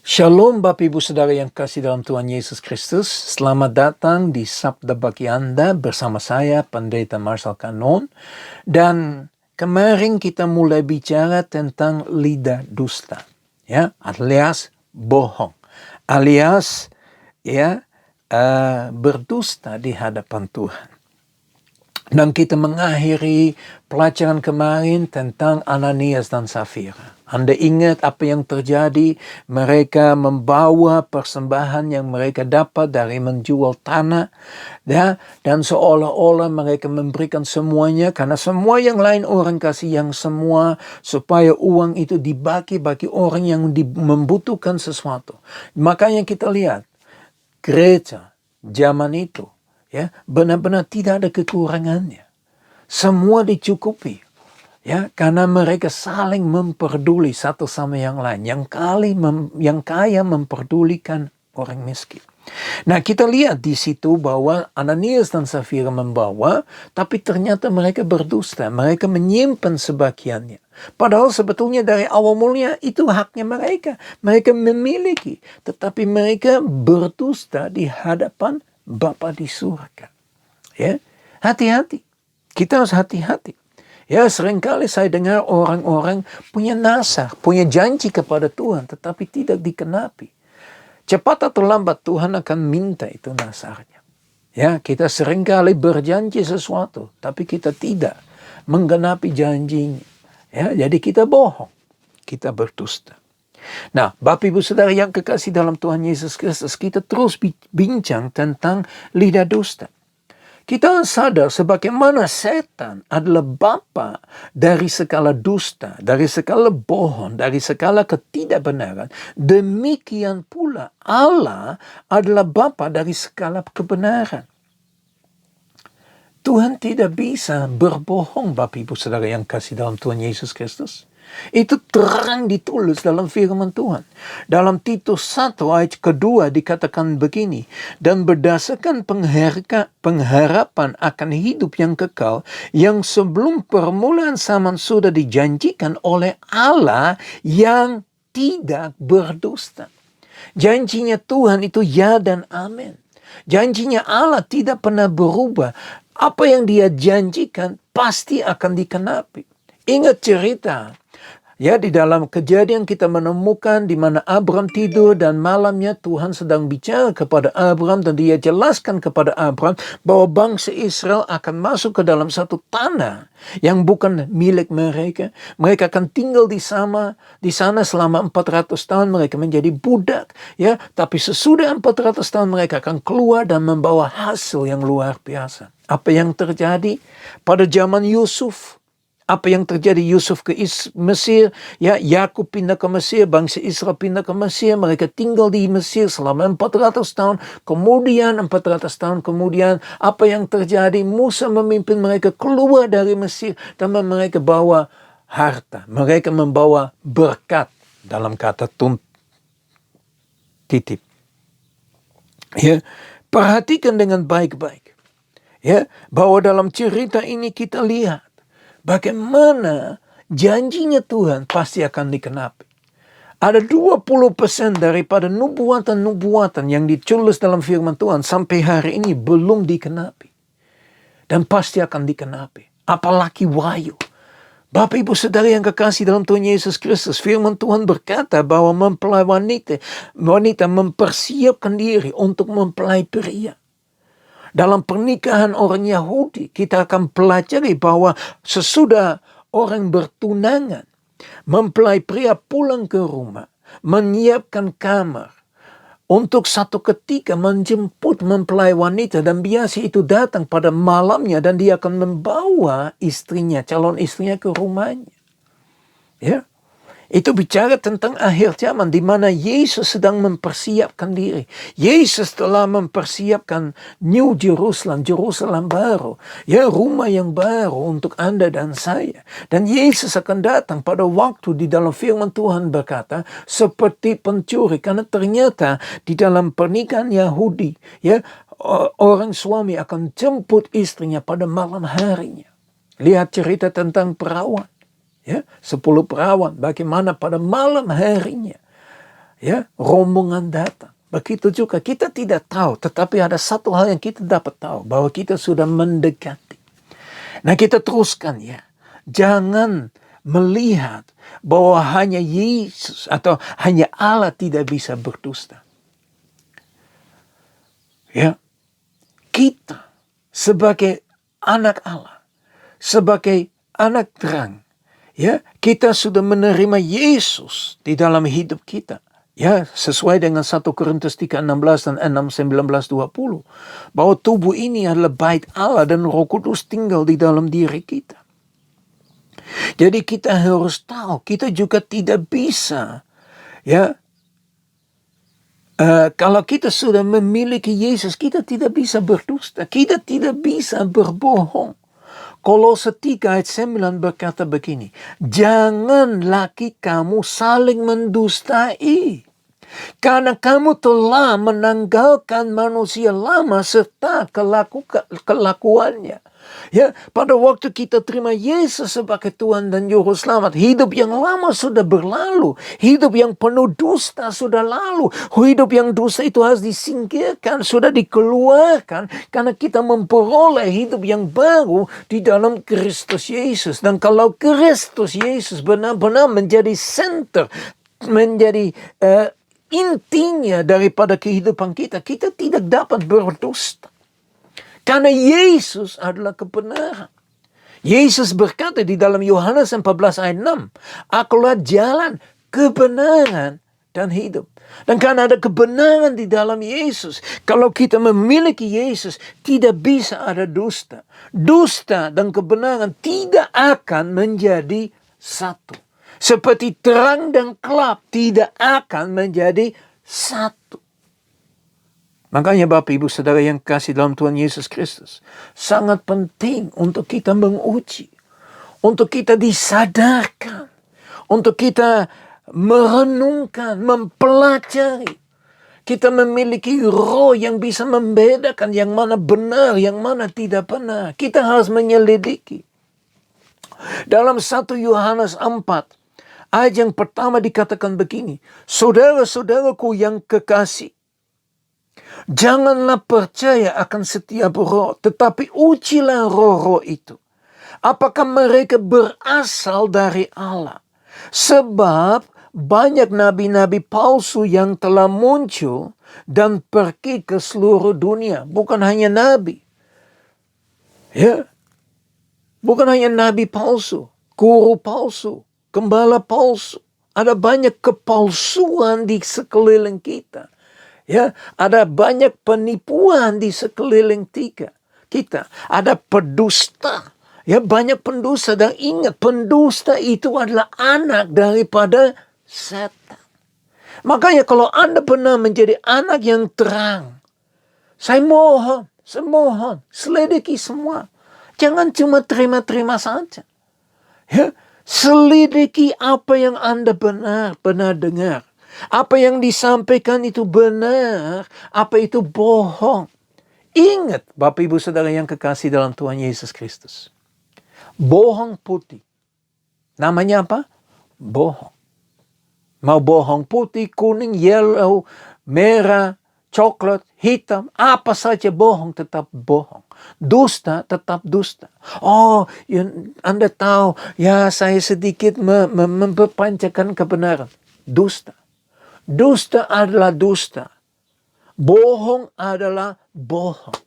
Shalom Bapak Ibu Saudara yang kasih dalam Tuhan Yesus Kristus. Selamat datang di Sabda Bagi Anda bersama saya Pendeta Marshall Kanon. Dan kemarin kita mulai bicara tentang lidah dusta, ya, alias bohong, alias berdusta di hadapan Tuhan. Dan kita mengakhiri pelajaran kemarin tentang Ananias dan Safira. Anda ingat apa yang terjadi? Mereka membawa persembahan yang mereka dapat dari menjual tanah. Ya, dan seolah-olah mereka memberikan semuanya. Karena semua yang lain orang kasih yang semua. Supaya uang itu dibagi bagi orang yang membutuhkan sesuatu. Makanya kita lihat. Gereja zaman itu. Ya, benar-benar tidak ada kekurangannya. Semua dicukupi. Ya, karena mereka saling memperduli satu sama yang lain. Yang kaya memperdulikan orang miskin. Nah, kita lihat di situ bahwa Ananias dan Safira membawa, tapi ternyata mereka berdusta. Mereka menyimpan sebagiannya. Padahal sebetulnya dari awal mulanya itu haknya mereka. Mereka memiliki. Tetapi mereka berdusta di hadapan Bapa di surga. Ya, hati-hati. Kita harus hati-hati. Ya, seringkali saya dengar orang-orang punya nasar, punya janji kepada Tuhan, tetapi tidak dikenapi. Cepat atau lambat Tuhan akan minta itu nasarnya. Ya, kita seringkali berjanji sesuatu, tapi kita tidak menggenapi janjinya. Ya, jadi kita bohong, kita berdusta. Nah, Bapak Ibu Saudara yang kekasih dalam Tuhan Yesus Kristus, kita terus bincang tentang lidah dusta. Kita sadar sebagaimana setan adalah bapa dari segala dusta, dari segala bohong, dari segala ketidakbenaran. Demikian pula Allah adalah bapa dari segala kebenaran. Tuhan tidak bisa berbohong, Bapak Ibu Saudara yang kasih dalam Tuhan Yesus Kristus. Itu terang ditulis dalam firman Tuhan. Dalam Titus 1 ayat kedua dikatakan begini. Dan berdasarkan pengharapan akan hidup yang kekal, yang sebelum permulaan zaman sudah dijanjikan oleh Allah yang tidak berdusta. Janjinya Tuhan itu ya dan amin. Janjinya Allah tidak pernah berubah. Apa yang dia janjikan pasti akan dikenapi. Ingat cerita. Ya, di dalam Kejadian kita menemukan di mana Abram tidur dan malamnya Tuhan sedang bicara kepada Abram dan dia jelaskan kepada Abram bahwa bangsa Israel akan masuk ke dalam satu tanah yang bukan milik mereka. Mereka akan tinggal di sana selama 400 tahun mereka menjadi budak, ya, tapi sesudah 400 tahun mereka akan keluar dan membawa hasil yang luar biasa. Apa yang terjadi pada zaman Yusuf? Apa yang terjadi Yusuf ke Mesir, ya, Yakub pindah ke Mesir, bangsa Israel pindah ke Mesir, mereka tinggal di Mesir selama 400 tahun, kemudian 400 tahun kemudian apa yang terjadi? Musa memimpin mereka keluar dari Mesir dan mereka bawa harta, mereka membawa berkat dalam kata titip. Ya, perhatikan dengan baik-baik. Ya, bahwa dalam cerita ini kita lihat bagaimana janjinya Tuhan pasti akan dikenapi. Ada 20% daripada nubuatan-nubuatan yang ditulis dalam firman Tuhan sampai hari ini belum dikenapi. Dan pasti akan dikenapi. Apalagi wahyu. Bapak Ibu Saudara yang kekasih dalam Tuhan Yesus Kristus, firman Tuhan berkata bahwa mempelai wanita mempersiapkan diri untuk mempelai pria. Dalam pernikahan orang Yahudi, kita akan pelajari bahwa sesudah orang bertunangan, mempelai pria pulang ke rumah, menyiapkan kamar, untuk satu ketika menjemput mempelai wanita dan biasa itu datang pada malamnya dan dia akan membawa istrinya, calon istrinya ke rumahnya. Ya. Itu bicara tentang akhir zaman di mana Yesus sedang mempersiapkan diri. Yesus telah mempersiapkan New Jerusalem, Jerusalem baru. Ya, rumah yang baru untuk Anda dan saya. Dan Yesus akan datang pada waktu di dalam firman Tuhan berkata seperti pencuri. Karena ternyata di dalam pernikahan Yahudi, ya, orang suami akan jemput istrinya pada malam harinya. Lihat cerita tentang perawan. Ya, 10 perawan, bagaimana pada malam harinya Ya, rombongan datang. Begitu juga kita tidak tahu, tetapi ada satu hal yang kita dapat tahu, bahwa kita sudah mendekati. Nah, kita teruskan ya. Jangan melihat bahwa hanya Yesus atau hanya Allah tidak bisa berdusta. Ya. Kita sebagai anak Allah, sebagai anak terang, ya, kita sudah menerima Yesus di dalam hidup kita. Ya, sesuai dengan 1 Korintus 3:16 dan 6:19-20. Bahwa tubuh ini adalah bait Allah dan Roh Kudus tinggal di dalam diri kita. Jadi kita harus tahu, kita juga tidak bisa, ya, kalau kita sudah memiliki Yesus, kita tidak bisa berdusta, kita tidak bisa berbohong. Kolose 3:9 berkata begini, jangan laki kamu saling mendustai, karena kamu telah menanggalkan manusia lama serta kelakuannya. Ya, pada waktu kita terima Yesus sebagai Tuhan dan Juru Selamat, hidup yang lama sudah berlalu. Hidup yang penuh dusta sudah lalu. Hidup yang dusta itu harus disingkirkan, sudah dikeluarkan, karena kita memperoleh hidup yang baru di dalam Kristus Yesus. Dan kalau Kristus Yesus benar-benar menjadi center, menjadi intinya daripada kehidupan kita, kita tidak dapat berdusta. Karena Yesus adalah kebenaran. Yesus berkata di dalam Yohanes 14:6, akulah jalan, kebenaran, dan hidup. Dan karena ada kebenaran di dalam Yesus, kalau kita memiliki Yesus, tidak bisa ada dusta. Dusta dan kebenaran tidak akan menjadi satu. Seperti terang dan gelap tidak akan menjadi satu. Makanya Bapak Ibu Saudara yang kasih dalam Tuhan Yesus Kristus, sangat penting untuk kita menguji, untuk kita disadarkan, untuk kita merenungkan, mempelajari. Kita memiliki roh yang bisa membedakan yang mana benar, yang mana tidak benar. Kita harus menyelidiki. Dalam 1 Yohanes 4, ayat yang pertama dikatakan begini, saudara-saudaraku yang kekasih, janganlah percaya akan setiap roh, tetapi ujilah roh-roh itu, apakah mereka berasal dari Allah. Sebab banyak nabi-nabi palsu yang telah muncul dan pergi ke seluruh dunia. Bukan hanya nabi. Ya. Bukan hanya nabi palsu, guru palsu, gembala palsu. Ada banyak kepalsuan di sekeliling kita. Ya, ada banyak penipuan di sekeliling kita. Ada pendusta. Ya, banyak pendusta. Dan ingat, pendusta itu adalah anak daripada setan. Makanya kalau Anda benar menjadi anak yang terang, saya mohon, selidiki semua. Jangan cuma terima-terima saja. Ya, selidiki apa yang Anda benar-benar dengar. Apa yang disampaikan itu benar, apa itu bohong. Ingat, Bapak Ibu Saudara yang kekasih dalam Tuhan Yesus Kristus. Bohong putih. Namanya apa? Bohong. Mau bohong putih, kuning, yellow, merah, coklat, hitam, apa saja bohong tetap bohong. Dusta tetap dusta. Oh, Anda tahu, ya saya sedikit memperpanjangkan kebenaran. Dusta. Dusta adalah dusta. Bohong adalah bohong.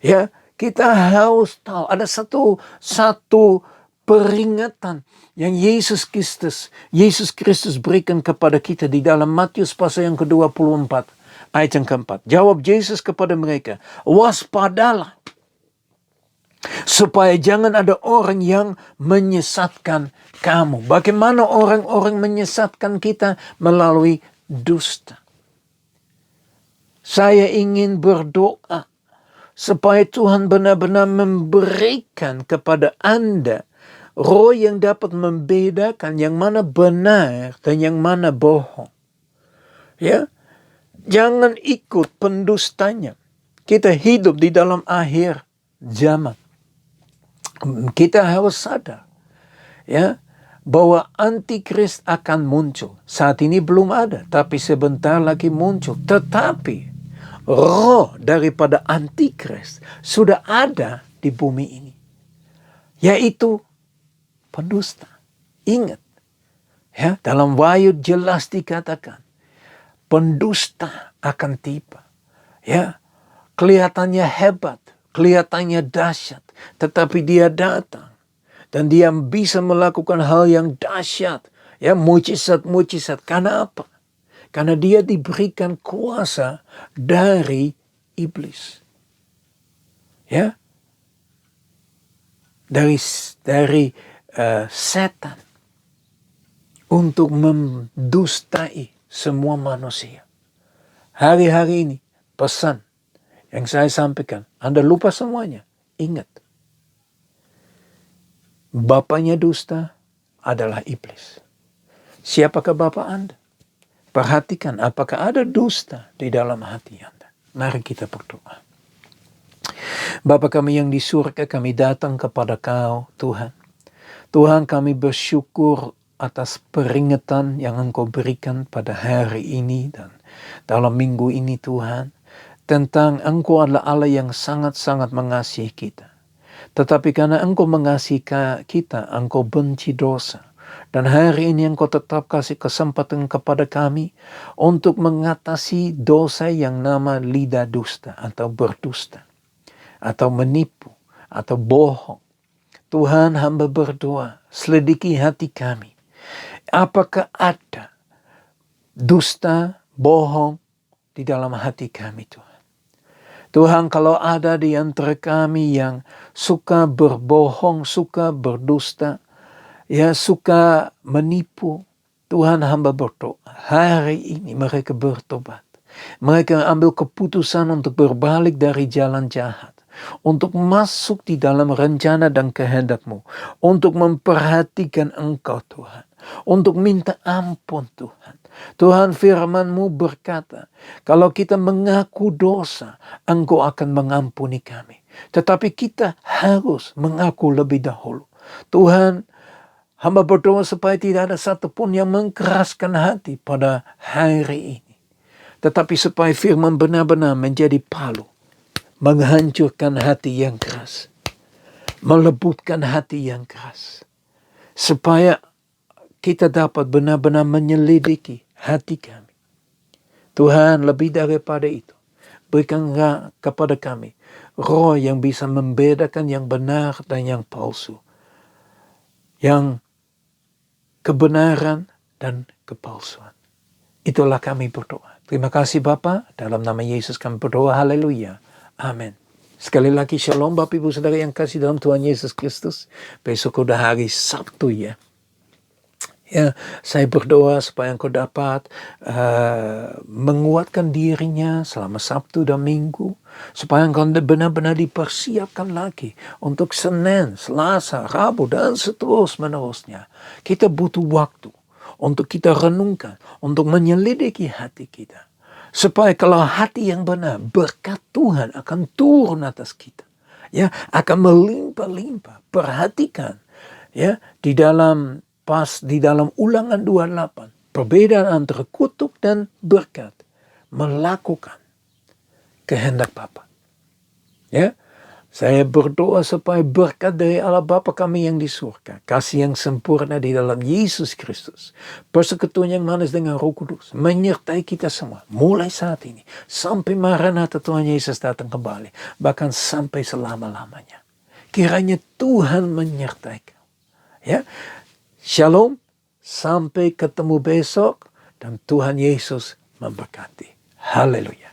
Ya, kita harus tahu ada satu peringatan yang Yesus Kristus berikan kepada kita di dalam Matius pasal yang ke-24 ayat yang keempat. Jawab Yesus kepada mereka, waspadalah supaya jangan ada orang yang menyesatkan kamu. Bagaimana orang-orang menyesatkan kita? Melalui dusta. Saya ingin berdoa supaya Tuhan benar-benar memberikan kepada Anda roh yang dapat membedakan yang mana benar dan yang mana bohong. Ya, jangan ikut pendustanya. Kita hidup di dalam akhir zaman. Kita harus sadar, ya, bahwa antikris akan muncul. Saat ini belum ada, tapi sebentar lagi muncul. Tetapi roh daripada antikris sudah ada di bumi ini, yaitu pendusta. Ingat, ya, dalam Wahyu jelas dikatakan pendusta akan tiba. Ya, kelihatannya hebat, kelihatannya dahsyat, tetapi dia datang dan dia bisa melakukan hal yang dahsyat, ya, mujizat-mujizat. Karena apa? Karena dia diberikan kuasa dari iblis. Ya. Dari setan untuk mendustai semua manusia. Hari-hari ini pesan yang saya sampaikan, Anda lupa semuanya. Ingat, bapaknya dusta adalah iblis. Siapakah bapak Anda? Perhatikan apakah ada dusta di dalam hati Anda. Mari kita berdoa. Bapa kami yang di surga, kami datang kepada Kau, Tuhan. Tuhan, kami bersyukur atas peringatan yang Engkau berikan pada hari ini dan dalam minggu ini, Tuhan, tentang Engkau adalah Allah yang sangat-sangat mengasihi kita. Tetapi karena Engkau mengasihi kita, Engkau benci dosa. Dan hari ini Engkau tetap kasih kesempatan kepada kami untuk mengatasi dosa yang nama lidah dusta atau berdusta, atau menipu, atau bohong. Tuhan, hamba berdoa, selidiki hati kami. Apakah ada dusta, bohong di dalam hati kami, Tuhan? Tuhan, kalau ada di antara kami yang suka berbohong, suka berdusta, ya suka menipu, Tuhan, hamba berdoa, hari ini mereka bertobat. Mereka ambil keputusan untuk berbalik dari jalan jahat, untuk masuk di dalam rencana dan kehendak-Mu, untuk memperhatikan Engkau, Tuhan, untuk minta ampun, Tuhan. Tuhan, firman-Mu berkata, kalau kita mengaku dosa, Engkau akan mengampuni kami. Tetapi kita harus mengaku lebih dahulu. Tuhan, hamba berdoa supaya tidak ada satupun yang mengkeraskan hati pada hari ini. Tetapi supaya firman benar-benar menjadi palu, menghancurkan hati yang keras, melebutkan hati yang keras. Supaya kita dapat benar-benar menyelidiki hati kami. Tuhan, lebih daripada itu, berikan kepada kami roh yang bisa membedakan yang benar dan yang palsu, yang kebenaran dan kepalsuan. Itulah kami berdoa. Terima kasih Bapa, dalam nama Yesus kami berdoa, haleluya, amin. Sekali lagi shalom Bapak Ibu Saudara yang kasih dalam Tuhan Yesus Kristus. Besok udah hari Sabtu ya. Ya, saya berdoa supaya engkau dapat menguatkan dirinya selama Sabtu dan Minggu. Supaya engkau benar-benar dipersiapkan lagi untuk Senin, Selasa, Rabu, dan seterus-menerusnya. Kita butuh waktu untuk kita renungkan, untuk menyelidiki hati kita. Supaya kalau hati yang benar, berkat Tuhan akan turun atas kita. Ya, akan melimpah-limpah. Perhatikan ya, di dalam Ulangan 28, perbedaan antara kutuk dan berkat, melakukan kehendak Bapa. Ya, saya berdoa supaya berkat dari Allah Bapa kami yang di surga, kasih yang sempurna di dalam Yesus Kristus, persekutuan yang manis dengan Roh Kudus, menyertai kita semua, mulai saat ini, sampai Maranatha Tuhan Yesus datang kembali, bahkan sampai selama-lamanya. Kiranya Tuhan menyertai kau. Ya, shalom, sampai ketemu besok, dan Tuhan Yesus memberkati. Haleluya.